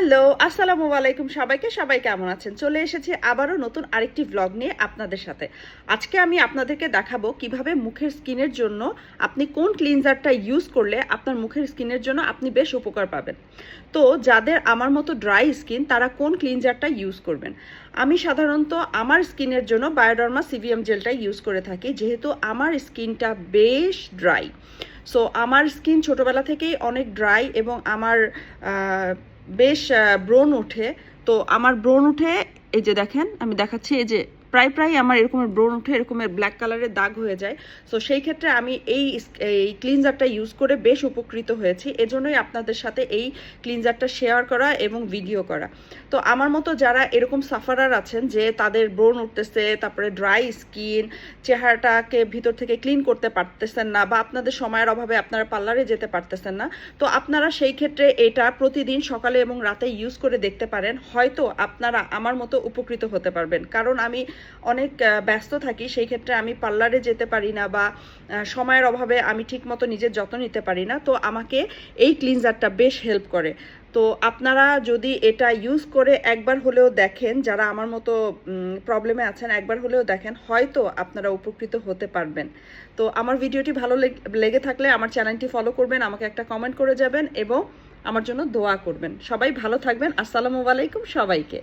Hello, আসসালামু আলাইকুম সবাইকে। সবাই কেমন আছেন? চলে এসেছি আবারও নতুন আরেকটি ভ্লগ নিয়ে আপনাদের সাথে। আজকে আমি আপনাদেরকে দেখাবো কিভাবে মুখের স্কিনের জন্য আপনি কোন ক্লিনজারটা ইউজ করলে আপনার মুখের স্কিনের জন্য আপনি বেশ উপকার পাবেন। তো যাদের আমার মতো ড্রাই স্কিন তারা কোন ক্লিনজারটা ইউজ করবেন। আমি সাধারণত আমার স্কিনের জন্য বায়োডার্মা সিভিএম জেলটা ইউজ করে থাকি, যেহেতু আমার স্কিনটা বেশ ড্রাই। সো আমার স্কিন ছোটোবেলা থেকেই অনেক ড্রাই এবং আমার বেশ ব্রণ ওঠে। তো আমার ব্রণ উঠে, এই যে দেখেন আমি দেখাচ্ছি, এই যে প্রায় প্রায় আমার এরকমের ব্রণ উঠে, এরকমের ব্ল্যাক কালারের দাগ হয়ে যায়। সো সেই ক্ষেত্রে আমি এই ক্লিনজারটা ইউজ করে বেশ উপকৃত হয়েছি। এজন্যই আপনাদের সাথে এই ক্লিনজারটা শেয়ার করা এবং ভিডিও করা। তো আমার মতো যারা এরকম সাফারার আছেন যে তাদের ব্রণ উঠতেছে, তারপরে ড্রাই স্কিন, চেহারাটাকে ভিতর থেকে ক্লিন করতে পারতেছেন না, বা আপনাদের সময়ের অভাবে আপনারা পার্লারে যেতে পারতেছেন না, তো আপনারা সেই ক্ষেত্রে এটা প্রতিদিন সকালে এবং রাতে ইউজ করে দেখতে পারেন। হয়তো আপনারা আমার মতো উপকৃত হতে পারবেন, কারণ আমি অনেক ব্যস্ত থাকি, সেই ক্ষেত্রে আমি পার্লারে যেতে পারি না, বা সময়ের অভাবে আমি ঠিকমতো নিজের যত্ন নিতে পারি না। তো আমাকে এই ক্লিনজারটা বেশ হেল্প করে। তো আপনারা যদি এটা ইউজ করে একবার হলেও দেখেন, যারা আমার মতো প্রবলেমে আছেন, একবার হলেও দেখেন, হয়তো আপনারা উপকৃত হতে পারবেন। তো আমার ভিডিওটি ভালো লেগে থাকলে আমার চ্যানেলটি ফলো করবেন, আমাকে একটা কমেন্ট করে যাবেন এবং আমার জন্য দোয়া করবেন। সবাই ভালো থাকবেন। আসসালামু আলাইকুম সবাইকে।